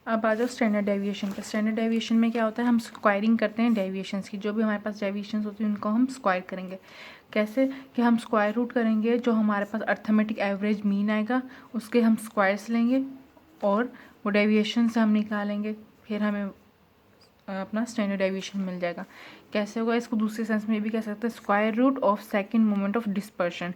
अब आ जाओ standard deviation पे। स्टैंडर्ड डेविएशन में क्या होता है, हम स्क्वायरिंग करते हैं डेविएशंस की। जो भी हमारे पास डेविएशंस होती हैं उनको हम स्क्वायर करेंगे। कैसे कि हम स्क्वायर रूट करेंगे, जो हमारे पास अर्थमेटिक एवरेज मीन आएगा उसके हम स्क्वायर्स लेंगे और वो डेविएशन से हम निकालेंगे, फिर हमें अपना स्टैंडर्ड डेविएशन मिल जाएगा। कैसे होगा, इसको दूसरे सेंस में भी कह सकते हैं, square root of second moment of dispersion.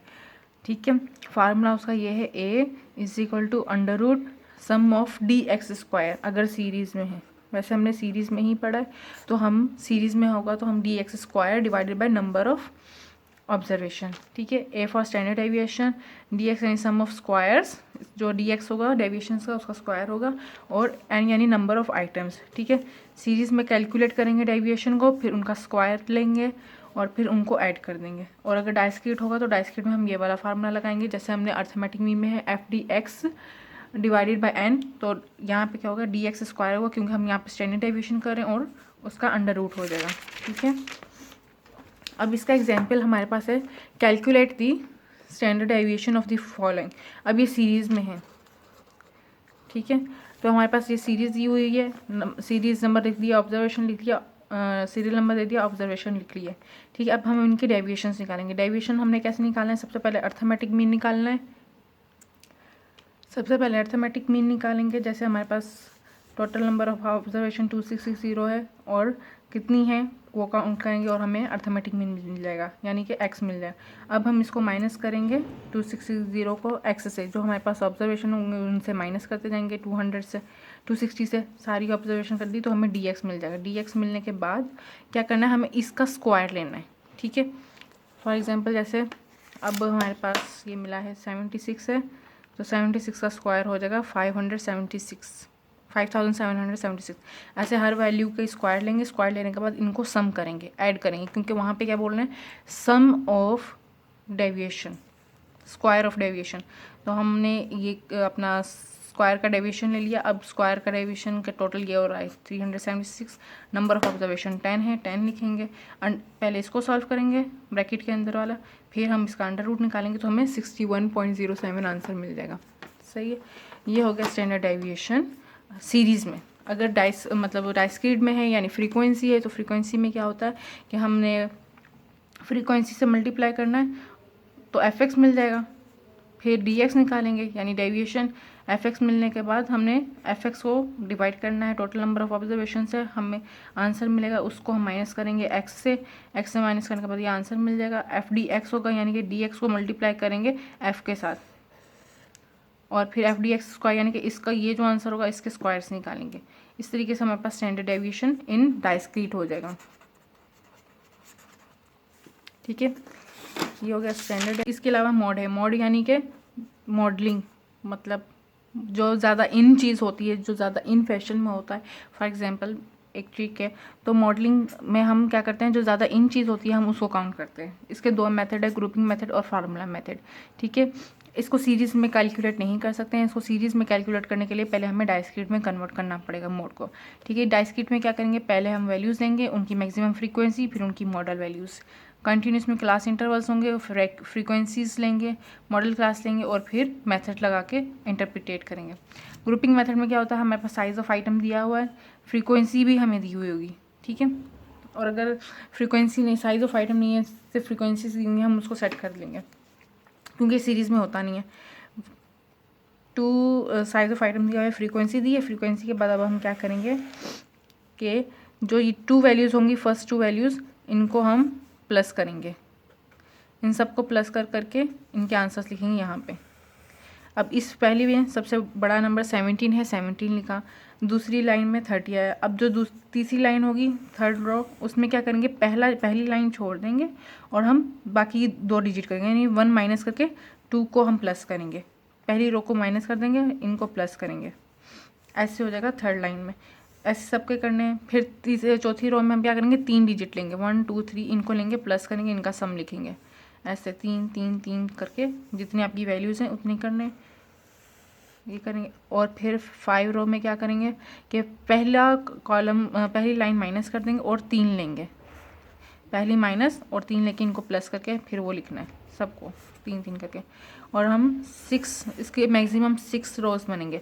ठीक है, फार्मूला उसका ये है, a is equal to under root sum of D X square, अगर सीरीज़ में है। वैसे हमने सीरीज़ में ही पढ़ा है, तो हम सीरीज़ में होगा तो हम D X square divided by number of observation. ठीक है, A for standard deviation, D x यानी सम ऑफ स्क्वायर्स, जो डी एक्स होगा डेविएशन का उसका स्क्वायर होगा, और एन यानी नंबर ऑफ आइटम्स। ठीक है, सीरीज़ में कैलकुलेट करेंगे डेविएशन को, फिर उनका स्क्वायर लेंगे और फिर उनको ऐड कर देंगे। और अगर डाइस्क्रीट होगा तो डाइस्क्रीट में हम ये वाला फार्मूला लगाएंगे, जैसे हमने अर्थमेटिक मीन में है F D X divided by N, तो यहाँ पे क्या होगा, डी एक्स स्क्वायर होगा, क्योंकि हम यहाँ पे स्टैंडर्ड डेविएशन करें और उसका अंडर रूट हो जाएगा। ठीक है, अब इसका एग्जाम्पल हमारे पास है, calculate the standard deviation of the following. अब ये सीरीज़ में है। ठीक है, तो हमारे पास ये सीरीज़ दी हुई है, सीरीज़ नंबर लिख दिया, ऑब्जर्वेशन लिख दिया, सीरियल नंबर दे दिया, ऑब्जर्वेशन लिख लिया। ठीक है, अब हम इनके डेविएशंस निकालेंगे। डेविएशन हमने कैसे निकालना है, सबसे पहले अर्थमेटिक मीन निकालना है। सबसे पहले अर्थमेटिक मीन निकालेंगे, जैसे हमारे पास टोटल नंबर ऑफ ऑब्जर्वेशन 2660 है और कितनी है वो काउंट करेंगे और हमें अर्थमेटिक मीन मिल जाएगा, यानी कि x मिल जाएगा। अब हम इसको माइनस करेंगे 2660 को x से, जो हमारे पास ऑब्जर्वेशन होंगे उनसे माइनस करते जाएंगे 200 से, 260 से सारी ऑब्जर्वेशन कर दी तो हमें dx मिल जाएगा। dx मिलने के बाद क्या करना है, हमें इसका स्क्वायर लेना है। ठीक है, फॉर एग्जाम्पल जैसे अब हमारे पास ये मिला है 76 है, तो 76 का स्क्वायर हो जाएगा 5776। ऐसे हर वैल्यू के स्क्वायर लेंगे, स्क्वायर लेने के बाद इनको सम करेंगे, ऐड करेंगे, क्योंकि वहाँ पे क्या बोल रहे हैं, sum of deviation, square of deviation. तो हमने ये अपना स्क्वायर का डेविएशन ले लिया। अब स्क्वायर का डेविएशन का टोटल ये हो रहा है 376। नंबर ऑफ ऑब्जर्वेशन 10 है, 10 लिखेंगे। पहले इसको सॉल्व करेंगे ब्रैकेट के अंदर वाला, फिर हम इसका अंडर रूट निकालेंगे तो हमें 61.07 आंसर मिल जाएगा। सही है, ये हो गया स्टैंडर्ड डेविएशन सीरीज़ में। अगर डाइस्क्रीट में है यानी फ्रीक्वेंसी है, तो फ्रीक्वेंसी में क्या होता है कि हमने फ्रीक्वेंसी से मल्टीप्लाई करना है तो एफ एक्स मिल जाएगा, फिर डी एक्स निकालेंगे यानी डेविएशन। एफ एक्स मिलने के बाद हमने एफ एक्स को डिवाइड करना है टोटल नंबर ऑफ ऑब्जर्वेशन से, हमें आंसर मिलेगा, उसको हम माइनस करेंगे एक्स से माइनस करने के बाद ये आंसर मिल जाएगा। एफ डी एक्स होगा, यानी कि डी एक्स को मल्टीप्लाई करेंगे एफ के साथ, और फिर एफ डी एक्स स्क्वायर यानी कि इसका ये जो आंसर होगा इसके स्क्वायर्स निकालेंगे। इस तरीके से हमारे पास स्टैंडर्ड डेविएशन इन डाइस्क्रीट हो जाएगा। ठीक है, ये हो गया स्टैंडर्ड। इसके अलावा मॉड है। मॉड यानी कि मॉडलिंग, मतलब जो ज़्यादा इन चीज़ होती है, जो ज़्यादा इन फैशन में होता है। फॉर एग्जांपल एक ट्रिक है, तो मॉडलिंग में हम क्या करते हैं, जो ज़्यादा इन चीज़ होती है हम उसको काउंट करते हैं। इसके दो मेथड है, ग्रुपिंग मेथड और फार्मूला मेथड। ठीक है, इसको सीरीज़ में कैलकुलेट नहीं कर सकते हैं। इसको सीरीज़ में कैलकुलेट करने के लिए पहले हमें डाइस्क्रीट में कन्वर्ट करना पड़ेगा मोड को। ठीक है, डाइस्क्रीट में क्या करेंगे, पहले हम वैल्यूज़ लेंगे, उनकी मैक्सिमम फ्रीक्वेंसी, फिर उनकी मॉडल वैल्यूज़। कंटिन्यूस में क्लास इंटरवल्स होंगे, फ्रीक्वेंसीज लेंगे, मॉडल क्लास लेंगे और फिर मेथड लगा के इंटरप्रिटेट करेंगे। ग्रुपिंग मेथड में क्या होता है, हमारे पास साइज़ ऑफ आइटम दिया हुआ है, फ्रीक्वेंसी भी हमें दी हुई होगी। ठीक है, और अगर फ्रीक्वेंसी नहीं, साइज़ ऑफ आइटम नहीं है, सिर्फ फ्रीक्वेंसीज दी हुई है, हम उसको सेट कर लेंगे, क्योंकि सीरीज़ में होता नहीं है। साइज़ ऑफ आइटम दिया हुआ है, फ्रीक्वेंसी दी है, फ्रीक्वेंसी के बाद अब हम क्या करेंगे कि जो ये 2 वैल्यूज़ होंगी, फर्स्ट 2 वैल्यूज़, इनको हम प्लस करेंगे, इन सबको प्लस करके इनके आंसर्स लिखेंगे यहाँ पे। अब इस पहली में सबसे बड़ा नंबर 17 है, 17 लिखा। दूसरी लाइन में 30 आया। अब जो तीसरी लाइन होगी, थर्ड रो, उसमें क्या करेंगे, पहली लाइन छोड़ देंगे और हम बाकी 2 डिजिट करेंगे, यानी 1 माइनस करके 2 को हम प्लस करेंगे। पहली रो को माइनस कर देंगे, इनको प्लस करेंगे, ऐसे हो जाएगा थर्ड लाइन में। ऐसे सबके करने हैं। फिर चौथी रो में हम क्या करेंगे, 3 डिजिट लेंगे, 1 2 3, इनको लेंगे, प्लस करेंगे, इनका सम लिखेंगे, ऐसे 3 3 3 करके जितनी आपकी वैल्यूज़ हैं उतनी करने, ये करेंगे। और फिर 5 रो में क्या करेंगे कि पहला कॉलम, पहली लाइन माइनस कर देंगे और 3 लेंगे, पहली माइनस और 3 लेके इनको प्लस करके फिर वो लिखना है सबको 3 3 करके। और हम 6, इसके मैक्सिमम 6 रोज बनेंगे,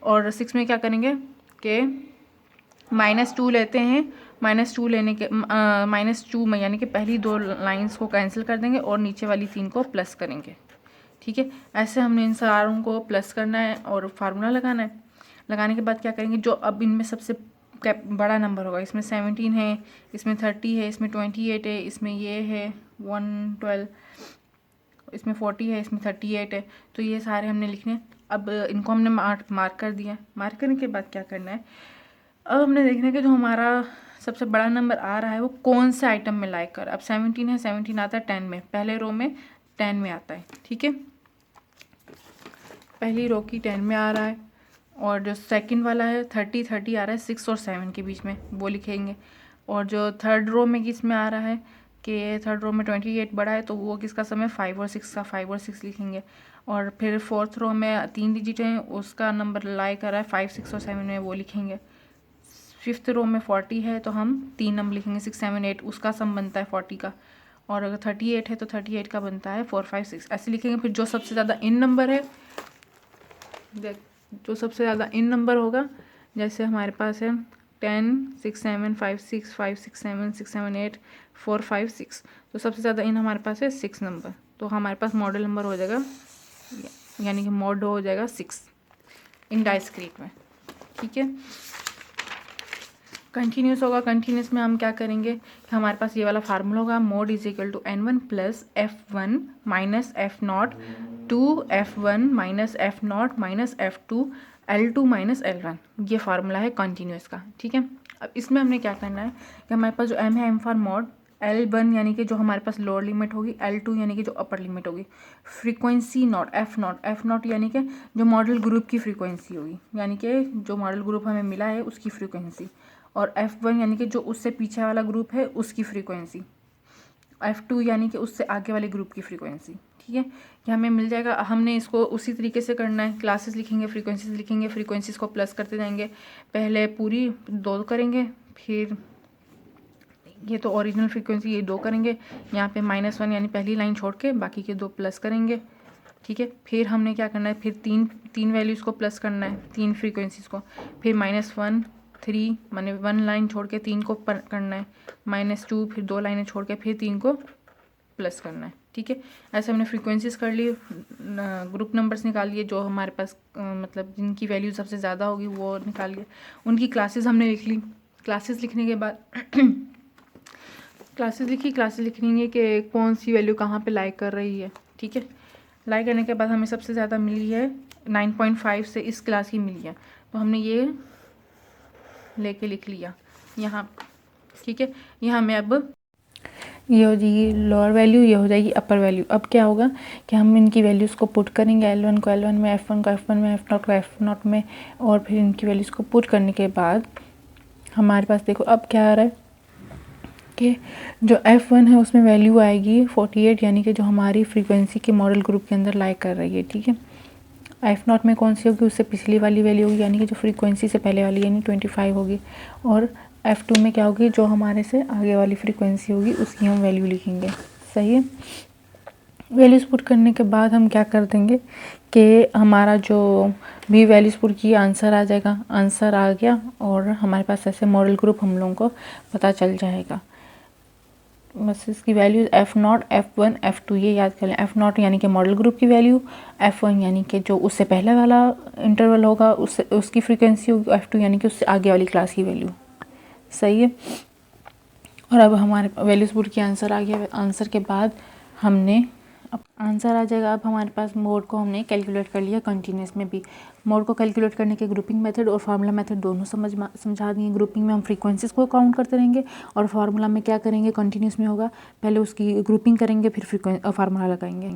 और 6 में क्या करेंगे, कि -2 लेते हैं, -2 लेने के -2 में यानी कि पहली 2 लाइंस को कैंसिल कर देंगे और नीचे वाली 3 को प्लस करेंगे। ठीक है, ऐसे हमने इन सारों को प्लस करना है और फार्मूला लगाना है। लगाने के बाद क्या करेंगे, जो अब इनमें सबसे बड़ा नंबर होगा, इसमें 17 है, इसमें 30 है, इसमें 28 है, इसमें ये है 112, इसमें 40 है, इसमें 38 है, तो ये सारे हमने लिखने। अब इनको हमने मार्क कर दिया। मार्क करने के बाद क्या करना है, अब हमने देखना है कि जो हमारा सबसे बड़ा नंबर आ रहा है वो कौन से आइटम में लाई कर। अब 17 है, 17 आता है 10 में, पहले रो में 10 में आता है। ठीक है, पहली रो की 10 में आ रहा है, और जो सेकंड वाला है 30 आ रहा है 6 और 7 के बीच में, वो लिखेंगे। और जो थर्ड रो में किस में आ रहा है कि थर्ड रो में 28 बड़ा है, तो वो किसका सम है 5 और 6 का, 5 और 6 लिखेंगे। और फिर फोर्थ रो में 3 डिजिट है, उसका नंबर लाई कर रहा है 5, 6 और 7 में, वो लिखेंगे। फिफ्थ रो में 40 है, तो हम 3 नंबर लिखेंगे 6, 7, 8, उसका सम बनता है 40 का। और अगर 38 है तो 38 का बनता है 4, 5, 6, ऐसे लिखेंगे। फिर जो सबसे ज़्यादा इन नंबर है, जो सबसे ज़्यादा इन नंबर होगा, जैसे हमारे पास है 10, 6, 7, 5, 6, 5, 6, 7, 6, 7, 8, 4, 5, 6, तो सबसे ज़्यादा इन हमारे पास है 6 नंबर, तो हमारे पास मॉडल नंबर हो जाएगा, यानी कि मॉड हो जाएगा 6 इन डिस्क्रीट में। ठीक है, कंटिन्यूस होगा। कंटिन्यूस में हम क्या करेंगे कि हमारे पास ये वाला फार्मूला होगा, mode is equal to n1 plus f1 minus f0 two f1 minus f0 minus f2 L2 minus L1, ये फार्मूला है कंटिन्यूस का। ठीक है, अब इसमें हमने क्या करना है कि हमारे पास जो m है, m फॉर मॉड, L1 यानी कि जो हमारे पास लोअर लिमिट होगी, L2 यानी कि जो अपर लिमिट होगी, फ्रीक्वेंसी नॉट f0 यानी कि जो मॉडल ग्रुप की फ्रीक्वेंसी होगी, यानी कि जो मॉडल ग्रुप हमें मिला है उसकी फ्रीक्वेंसी, और f1 यानी कि जो उससे पीछे वाला ग्रुप है उसकी फ्रीक्वेंसी, f2 यानी कि उससे आगे वाले ग्रुप की फ्रीक्वेंसी। ठीक है, ये हमें मिल जाएगा। हमने इसको उसी तरीके से करना है, क्लासेस लिखेंगे, फ्रीक्वेंसीज लिखेंगे, फ्रीक्वेंसीज को प्लस करते जाएंगे। पहले पूरी 2 करेंगे, फिर ये तो ओरिजिनल फ्रीक्वेंसी, ये 2 करेंगे, यहाँ पे -1 यानी पहली लाइन छोड़ के बाकी के 2 प्लस करेंगे। ठीक है, फिर हमने क्या करना है, फिर तीन वैल्यूज़ को प्लस करना है, 3 फ्रीक्वेंसीज को, फिर -1, 3 माने 1 लाइन छोड़ के 3 को करना है, -2 फिर 2 लाइनें छोड़ के फिर 3 को प्लस करना है। ठीक है, ऐसे हमने फ्रीक्वेंसीज कर ली, ग्रुप नंबर्स निकाल लिए, जो हमारे पास मतलब जिनकी वैल्यू सबसे ज़्यादा होगी वो निकाल लिए, उनकी क्लासेस हमने लिख ली। क्लासेस लिखने के बाद क्लासेस लिखनी है कि कौन सी वैल्यू कहाँ पे लाई कर रही है। ठीक है, लाई करने के बाद हमें सबसे ज़्यादा मिली है 9.5 से इस क्लास की मिली है, तो हमने ये लेके लिख लिया यहाँ। ठीक है, यहाँ में अब ये हो जाएगी लोअर वैल्यू, ये हो जाएगी अपर वैल्यू। अब क्या होगा कि हम इनकी वैल्यूज़ को पुट करेंगे, L1 को L1 में, F1 को F1 में, F0 को F0 में, और फिर इनकी वैल्यूज़ को पुट करने के बाद हमारे पास देखो अब क्या आ रहा है कि जो F1 है उसमें वैल्यू आएगी 48, यानी कि जो हमारी फ्रीक्वेंसी के मॉडल ग्रुप के अंदर लाई कर रही है। ठीक है, F0 में कौन सी होगी, उससे पिछली वाली वैल्यू होगी, यानी कि जो फ्रीक्वेंसी से पहले वाली यानी 25 होगी, और F2 में क्या होगी, जो हमारे से आगे वाली फ्रीक्वेंसी होगी उसकी हम वैल्यू लिखेंगे। सही है, वैल्यूज़ पुट करने के बाद हम क्या कर देंगे कि हमारा जो भी वैल्यूज़ पुट की आंसर आ जाएगा। आंसर आ गया और हमारे पास ऐसे मॉडल ग्रुप हम लोगों को पता चल जाएगा। बस इसकी वैल्यूज F0, F1, F2 ये याद कर लें। F0 यानी कि मॉडल ग्रुप की वैल्यू, F1 यानी कि जो उससे पहले वाला इंटरवल होगा उससे उसकी फ्रीक्वेंसी होगी, F2 यानी कि उससे आगे वाली क्लास की वैल्यू। सही है, और अब हमारे वैल्यूज पुट की आंसर आ गया। आंसर के बाद हमने अब आंसर आ जाएगा। अब हमारे पास मोड को हमने कैलकुलेट कर लिया। कंटिन्यूस में भी मोड को कैलकुलेट करने के ग्रुपिंग मेथड और फार्मूला मेथड दोनों समझा दिए। ग्रुपिंग में हम फ्रीक्वेंसीज को काउंट करते रहेंगे, और फार्मूला में क्या करेंगे, कंटिन्यूस में होगा पहले उसकी ग्रुपिंग करेंगे फिर फार्मूला लगाएंगे।